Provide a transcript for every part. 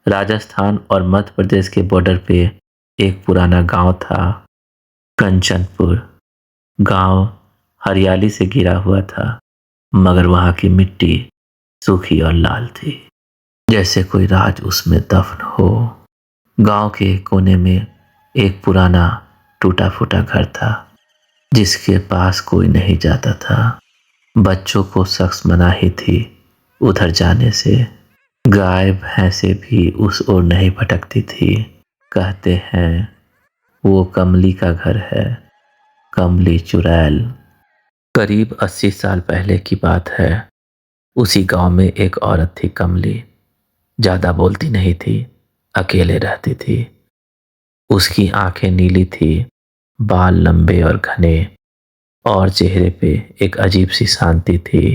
राजस्थान और मध्य प्रदेश के बॉर्डर पे एक पुराना गांव था, कंचनपुर। गांव हरियाली से घिरा हुआ था, मगर वहां की मिट्टी सूखी और लाल थी, जैसे कोई राज उसमें दफन हो। गांव के कोने में एक पुराना टूटा फूटा घर था, जिसके पास कोई नहीं जाता था। बच्चों को सख्त मनाही थी उधर जाने से। गाय भैंसे भी उस ओर नहीं भटकती थी। कहते हैं वो कमली का घर है, कमली चुड़ैल। करीब 80 साल पहले की बात है। उसी गांव में एक औरत थी, कमली। ज्यादा बोलती नहीं थी, अकेले रहती थी। उसकी आंखें नीली थी, बाल लंबे और घने, और चेहरे पे एक अजीब सी शांति थी।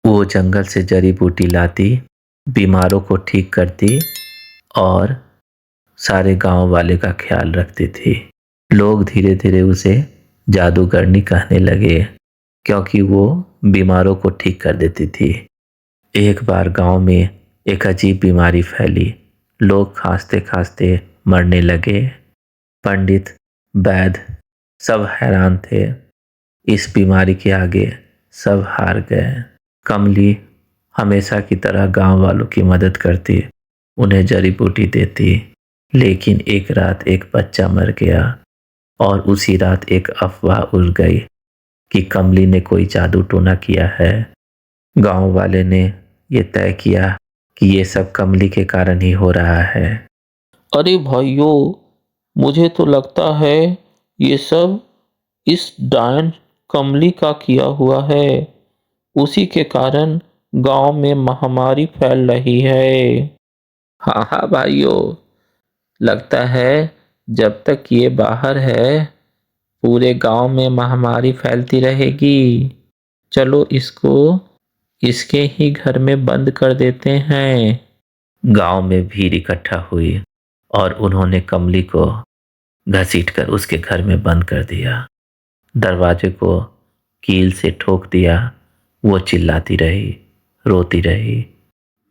वो जंगल से जड़ी बूटी लाती, बीमारों को ठीक करती और सारे गांव वाले का ख्याल रखती थी। लोग धीरे धीरे उसे जादूगरनी कहने लगे, क्योंकि वो बीमारों को ठीक कर देती थी। एक बार गांव में एक अजीब बीमारी फैली। लोग खांसते खांसते मरने लगे। पंडित, वैद्य सब हैरान थे। इस बीमारी के आगे सब हार गए। कमली हमेशा की तरह गांव वालों की मदद करती, उन्हें जड़ी बूटी देती। लेकिन एक रात एक बच्चा मर गया, और उसी रात एक अफवाह उड़ गई कि कमली ने कोई जादू टोना किया है। गांव वाले ने ये तय किया कि ये सब कमली के कारण ही हो रहा है। अरे भाइयों, मुझे तो लगता है ये सब इस डायन कमली का किया हुआ है। उसी के कारण गांव में महामारी फैल रही है। हाँ हाँ भाइयों, लगता है जब तक ये बाहर है पूरे गांव में महामारी फैलती रहेगी। चलो इसको इसके ही घर में बंद कर देते हैं। गांव में भीड़ इकट्ठा हुई और उन्होंने कमली को घसीटकर उसके घर में बंद कर दिया। दरवाजे को कील से ठोक दिया। वो चिल्लाती रही, रोती रही।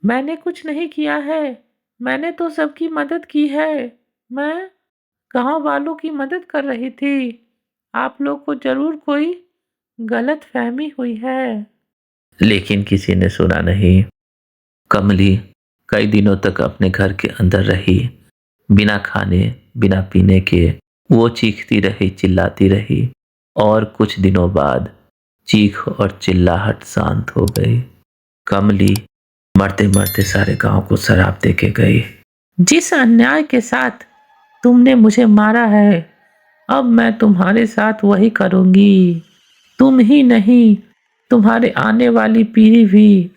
मैंने कुछ नहीं किया है, मैंने तो सबकी मदद की है। मैं गांव वालों की मदद कर रही थी। आप लोग को जरूर कोई गलत फहमी हुई है। लेकिन किसी ने सुना नहीं। कमली कई दिनों तक अपने घर के अंदर रही, बिना खाने बिना पीने के। वो चीखती रही, चिल्लाती रही, और कुछ दिनों बाद चीख और चिल्लाहट शांत हो गई। कमली मरते मरते सारे गांव को शराब दे के गई। जिस अन्याय के साथ तुमने मुझे मारा है, अब मैं तुम्हारे साथ वही करूंगी। तुम ही नहीं, तुम्हारे आने वाली पीढ़ी भी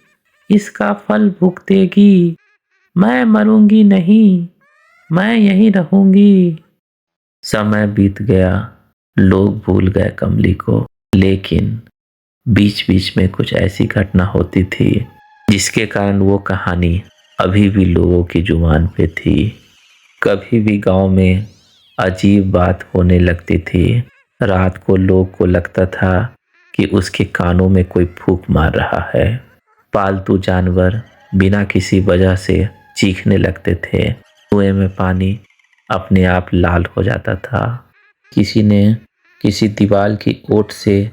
इसका फल भुगतेगी। मैं मरूंगी नहीं, मैं यहीं रहूंगी। समय बीत गया, लोग भूल गए कमली को। लेकिन बीच बीच में कुछ ऐसी घटना होती थी जिसके कारण वो कहानी अभी भी लोगों की जुबान पे थी। कभी भी गांव में अजीब बात होने लगती थी। रात को लोग को लगता था कि उसके कानों में कोई फूंक मार रहा है। पालतू जानवर बिना किसी वजह से चीखने लगते थे। कुएं में पानी अपने आप लाल हो जाता था। किसी ने किसी दीवार की ओट से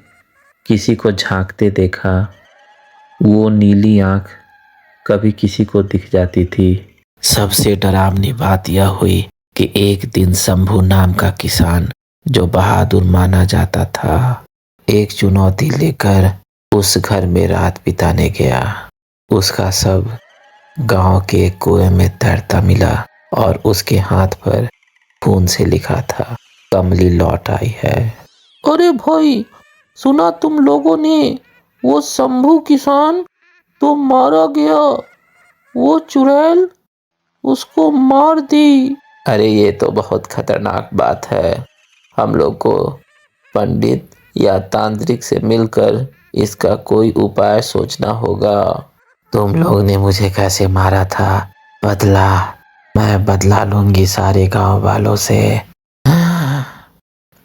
किसी को झांकते देखा। वो नीली आंख कभी किसी को दिख जाती थी। सबसे डरावनी बात यह हुई कि एक दिन शंभू नाम का किसान, जो बहादुर माना जाता था, एक चुनौती लेकर उस घर में रात बिताने गया। उसका शव गांव के कुएं में तैरता मिला और उसके हाथ पर खून से लिखा था, कमली लौट आई है। अरे भाई, सुना तुम लोगों ने? वो शंभू किसान तो मारा गया, वो चुड़ैल उसको मार दी। अरे ये तो बहुत खतरनाक बात है। हम लोग को पंडित या तांत्रिक से मिलकर इसका कोई उपाय सोचना होगा। तुम लोग ने मुझे कैसे मारा था, बदला मैं बदला लूंगी सारे गांव वालों से।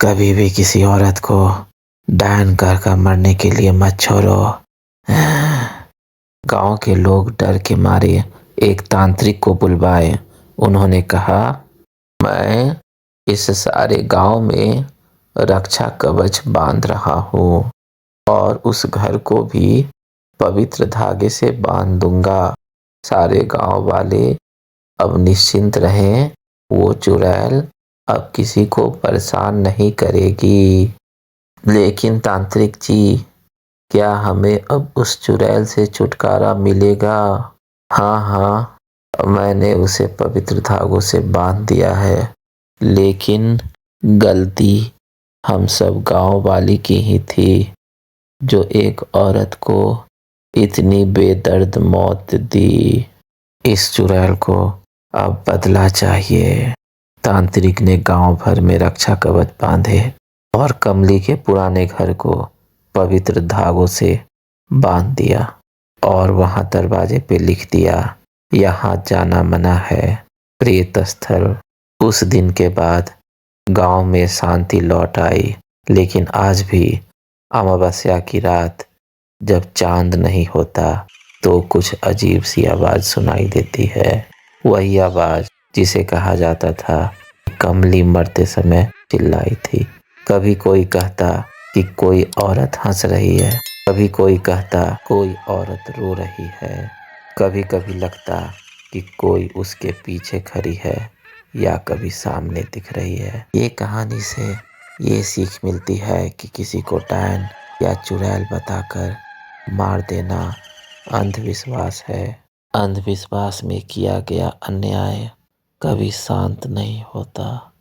कभी भी किसी औरत को डायन कर मरने के लिए मत छोड़ो। गांव के लोग डर के मारे एक तांत्रिक को बुलवाए। उन्होंने कहा, मैं इस सारे गांव में रक्षा कवच बांध रहा हूँ और उस घर को भी पवित्र धागे से बांध दूंगा। सारे गांव वाले अब निश्चिंत रहें, वो चुड़ैल अब किसी को परेशान नहीं करेगी। लेकिन तांत्रिक जी, क्या हमें अब उस चुड़ैल से छुटकारा मिलेगा? हाँ हाँ, मैंने उसे पवित्र धागों से बांध दिया है, लेकिन गलती हम सब गांव वाली की ही थी, जो एक औरत को इतनी बेदर्द मौत दी। इस चुड़ैल को अब बदला चाहिए। तांत्रिक ने गांव भर में रक्षा कवच बांधे और कमली के पुराने घर को पवित्र धागों से बांध दिया और वहां दरवाजे पे लिख दिया, यहाँ जाना मना है, प्रेत स्थल। उस दिन के बाद गांव में शांति लौट आई। लेकिन आज भी अमावस्या की रात जब चांद नहीं होता तो कुछ अजीब सी आवाज सुनाई देती है। वही आवाज जिसे कहा जाता था कमली मरते समय चिल्लाई थी। कभी कोई कहता कि कोई औरत हंस रही है, कभी कोई कहता कोई औरत रो रही है, कभी कभी लगता कि कोई उसके पीछे खड़ी है या कभी सामने दिख रही है। ये कहानी से ये सीख मिलती है कि किसी को डायन या चुड़ैल बताकर मार देना अंधविश्वास है। अंधविश्वास में किया गया अन्याय कभी शांत नहीं होता।